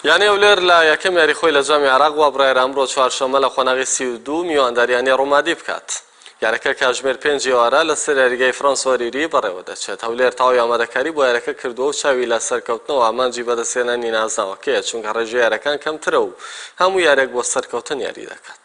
یعنی ئەولێر لە یەکەم یاری خۆی لە جامی عێراق وا بڕایرە ئەمڕۆ چوارشەممە لە خۆناغی 32 میوانداریانی ڕۆمادی بکات. یارەکە کاتژمێر 5 ئێوارە لەسەر یاریگای فرانسۆریری بەڕێوە دەچێت. هەولێر تاوی ئامادەکاری بۆ یارەکە کردووە و چاوی لە سەرکەوتنەوە ئامانجی بەدەستێنانی نازناوەکەیە، چونکە ڕێژەی یارەکان کەمترە و هەموو یارێک بۆ سەرکەوتن یاری دەکات.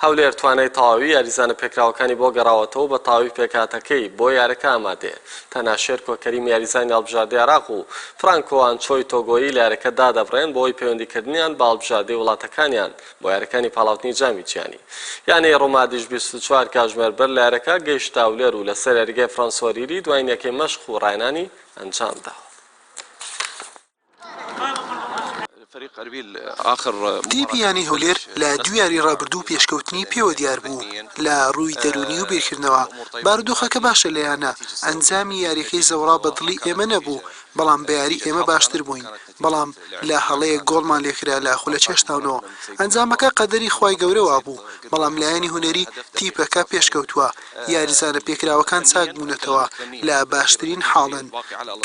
هەولێر توانای تەواوی یاریزانە پێکراوەکانی بۆ گەڕاوەتەوە بە تاوی پێکاتەکەی بۆ یارەکە ئامادەیە. تەناشێر کۆکەریم یاریزانی هەڵبژاردەی عێراق و فرانکۆ ئانچۆی تۆگۆیی لە یارەکە دادەبڕێن بۆی پەیوەندیکردنیان بە هەڵبژاردەی وڵاتەکانیان بۆ یارەکانی پاڵاوتنی جامی جیهانی. یانەی ڕۆمادیش 24 کاتژمێر بەر لە یارەکە گەیشتە هەولێر و لەسەر یاریگای فرانسۆریری دوای یەکەی مەشق و ڕاینانی ئەنجامداوە. دیپیانی هەولێر لە دویاری ڕابردوو پێشکەوتنی پێوە دیار بوو لە ڕووی دەرونی و بیرکردنەوە. بارودۆخەکە باشە لەیانە ئەنجامی یاریەکەی زەوڕا بەدڵی ئێمە نەبوو، بەڵام بە یاری ئێمە باشتر بووین، بەڵام لە هەڵەیە گۆڵمان لێکرا لە خولە چێشتاونەوە. ئەنجامەکە قەدەری خوای گەورەوە بوو، بەڵام لایەنی هونەری تیپەکە پێشکەوتووە. یاریزانە پێکراوەکان چاک بوونەتەوە لە باشترین حاڵن.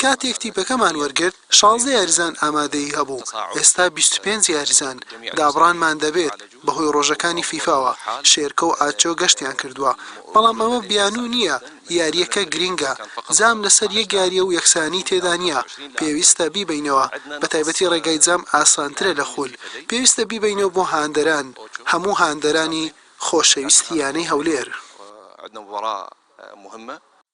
کاتێک تیپەکەمان وەرگرت 16 یاریزان ئامادەی هەبوو. ئێستا 25 یاریزان دابڕانمان دەبێت بەهۆی ڕۆژەکانی فیفاوە. شێرکە و ئاچۆ گەشتیان کردووە، بەڵام ئەمە بیانوو نییە. یاریەکە گرینگە، جام لەسەر یەک یاریە و یەکسانی تێدا نییە. پێویستە بیبینەوە، بە تایبەتی ڕێگای جام ئاسانترە لە خول. پێویستە بیبینەوە بۆ هاندەران، هەموو هاندەرانی خۆشەویستیانەی هەولێر.